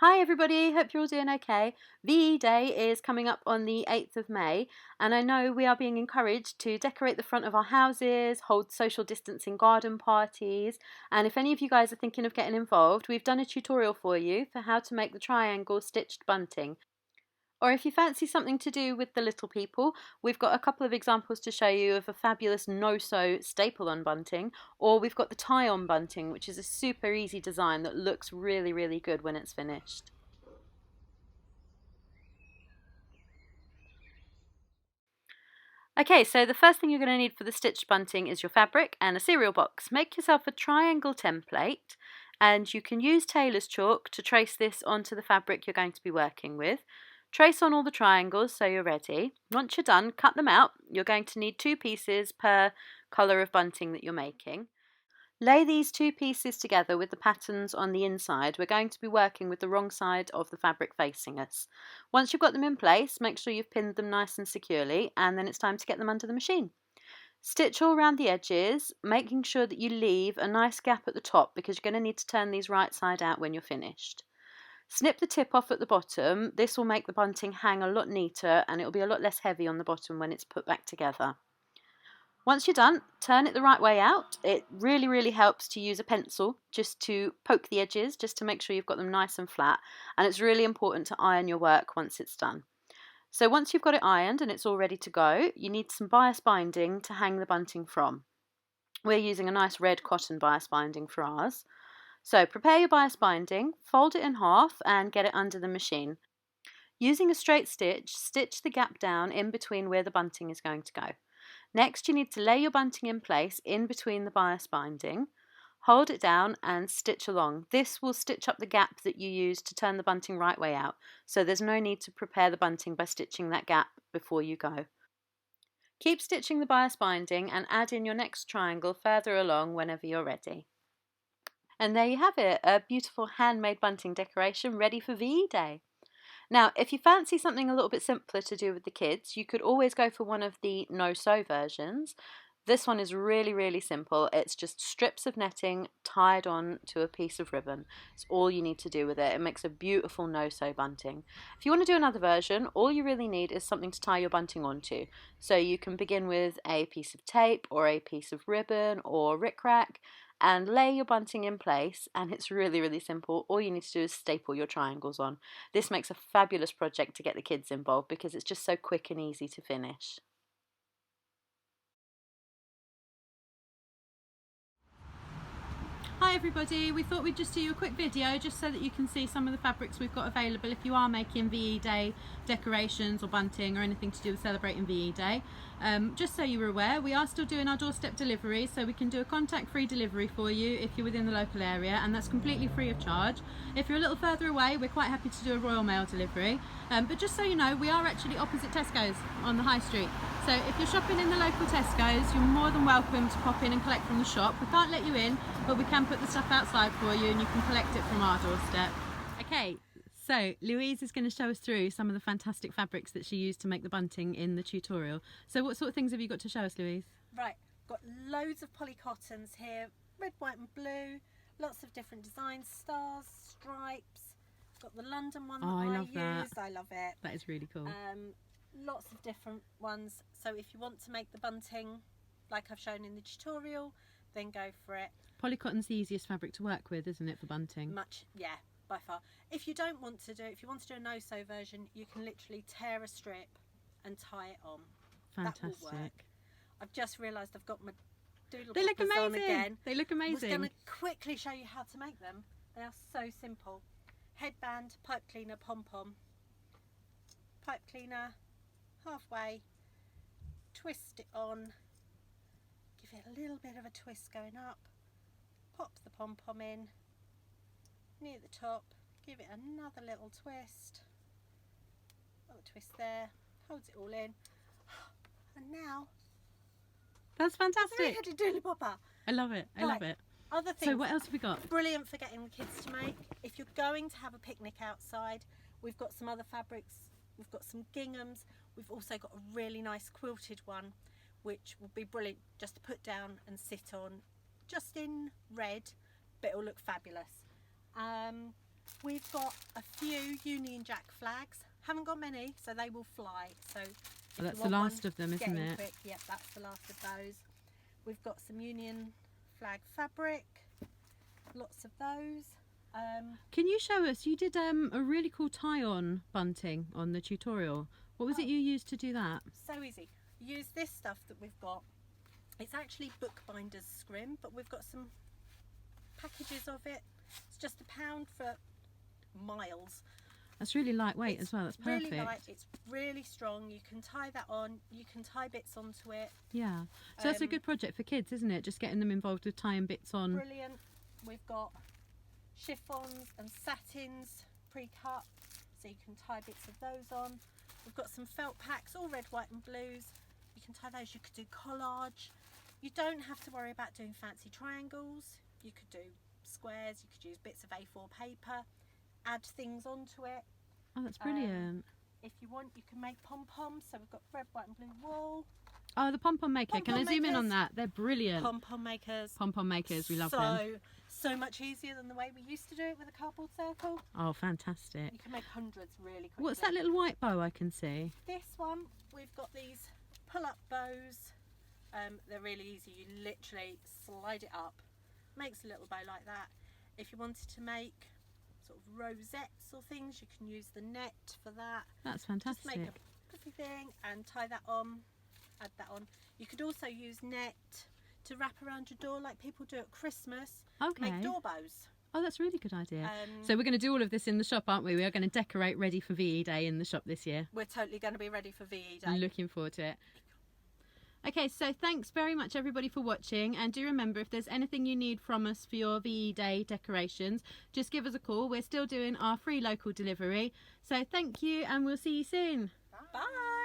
Hi everybody, hope you're all doing okay. VE Day is coming up on the 8th of May, and I know we are being encouraged to decorate the front of our houses, hold social distancing garden parties, and if any of you guys are thinking of getting involved, we've done a tutorial for you for how to make the triangle stitched bunting. Or if you fancy something to do with the little people, we've got a couple of examples to show you of a fabulous no-sew staple-on bunting, or we've got the tie-on bunting, which is a super easy design that looks really, really good when it's finished. Okay, so the first thing you're going to need for the stitched bunting is your fabric and a cereal box. Make yourself a triangle template, and you can use tailor's chalk to trace this onto the fabric you're going to be working with. Trace on all the triangles so you're ready. Once you're done, cut them out. You're going to need 2 pieces per colour of bunting that you're making. Lay these 2 pieces together with the patterns on the inside. We're going to be working with the wrong side of the fabric facing us. Once you've got them in place, make sure you've pinned them nice and securely, and then it's time to get them under the machine. Stitch all around the edges, making sure that you leave a nice gap at the top because you're going to need to turn these right side out when you're finished. Snip the tip off at the bottom. This will make the bunting hang a lot neater and it'll be a lot less heavy on the bottom when it's put back together. Once you're done, turn it the right way out. It really, really helps to use a pencil just to poke the edges, just to make sure you've got them nice and flat. And it's really important to iron your work once it's done. So once you've got it ironed and it's all ready to go, you need some bias binding to hang the bunting from. We're using a nice red cotton bias binding for ours. So prepare your bias binding, fold it in half and get it under the machine. Using a straight stitch, stitch the gap down in between where the bunting is going to go. Next, you need to lay your bunting in place in between the bias binding. Hold it down and stitch along. This will stitch up the gap that you use to turn the bunting right way out, so there's no need to prepare the bunting by stitching that gap before you go. Keep stitching the bias binding and add in your next triangle further along whenever you're ready. And there you have it, a beautiful handmade bunting decoration ready for VE Day. Now, if you fancy something a little bit simpler to do with the kids, you could always go for one of the no-sew versions. This one is really, really simple. It's just strips of netting tied on to a piece of ribbon. It's all you need to do with it. It makes a beautiful no-sew bunting. If you want to do another version, all you really need is something to tie your bunting onto. So you can begin with a piece of tape or a piece of ribbon or rickrack and lay your bunting in place, and it's really, really simple. All you need to do is staple your triangles on. This makes a fabulous project to get the kids involved because it's just so quick and easy to finish. Hi everybody, we thought we'd just do you a quick video just so that you can see some of the fabrics we've got available if you are making VE Day decorations or bunting or anything to do with celebrating VE Day. Just so you were aware, we are still doing our doorstep delivery, so we can do a contact-free delivery for you if you're within the local area, and that's completely free of charge. If you're a little further away, we're quite happy to do a Royal Mail delivery, but just so you know, we are actually opposite Tesco's on the High Street. So if you're shopping in the local Tesco's, you're more than welcome to pop in and collect from the shop. We can't let you in, but we can put the stuff outside for you and you can collect it from our doorstep. Okay, so Louise is going to show us through some of the fantastic fabrics that she used to make the bunting in the tutorial. So what sort of things have you got to show us, Louise? Right, got loads of polycottons here, red, white and blue, lots of different designs, stars, stripes. Got the London one that I used. I love it. That is really cool. Lots of different ones, so if you want to make the bunting like I've shown in the tutorial, then go for it. Polycotton's the easiest fabric to work with, isn't it, for bunting? Much, yeah, by far. If you don't want to do, if you want to do a no-sew version, you can literally tear a strip and tie it on. Fantastic. That will work. I've just realised I've got my doodle They look poppers on amazing. again. They look amazing. I'm going to quickly show you how to make them. They are so simple. Headband, pipe cleaner, pom-pom. Pipe cleaner, halfway, twist it on, give it a little bit of a twist going up, pop the pom-pom in, near the top, give it another little twist, little twist there, holds it all in, and now that's fantastic. three-headed doodly popper. I love it. I love it. Other things. So what else have we got? Brilliant for getting the kids to make. If you're going to have a picnic outside, we've got some other fabrics. We've got some ginghams. We've also got a really nice quilted one, which will be brilliant just to put down and sit on, just in red, but it will look fabulous. We've got a few Union Jack flags. Haven't got many, so they will fly. So Well, that's the last of them, isn't it? Quick. Yep, that's the last of those. We've got some Union flag fabric. Lots of those. Can you show us? You did a really cool tie-on bunting on the tutorial. What was it you used to do that? So easy. Use this stuff that we've got. It's actually bookbinder's scrim, but we've got some packages of it. It's just £1 for miles. That's really lightweight as well. That's perfect. Really light. It's really strong. You can tie that on. You can tie bits onto it. Yeah. So that's a good project for kids, isn't it? Just getting them involved with tying bits on. Brilliant. We've got chiffons and satins pre-cut, so you can tie bits of those on. We've got some felt packs, all red, white and blues. You can tie those. You could do collage. You don't have to worry about doing fancy triangles. You could do squares. You could use bits of A4 paper, add things onto it. Oh, that's brilliant. If you want, you can make pom-poms. So we've got red, white and blue wool. Oh, the pom-pom maker. Can I zoom in on that? They're brilliant. Pom-pom makers. Pom-pom makers, we love them. So much easier than the way we used to do it with a cardboard circle. Oh, fantastic. You can make hundreds really quickly. What's that little white bow I can see? This one, we've got these pull-up bows. They're really easy. You literally slide it up. Makes a little bow like that. If you wanted to make sort of rosettes or things, you can use the net for that. That's fantastic. Just make a puffy thing and tie that on, add that on. You could also use net to wrap around your door like people do at Christmas. Okay. Make door bows. Oh, that's a really good idea. So we're going to do all of this in the shop, aren't we? We are going to decorate ready for VE Day in the shop this year. We're totally going to be ready for VE Day. I'm looking forward to it. Okay, so thanks very much everybody for watching, and do remember, if there's anything you need from us for your VE Day decorations, just give us a call. We're still doing our free local delivery. So thank you, and we'll see you soon. Bye.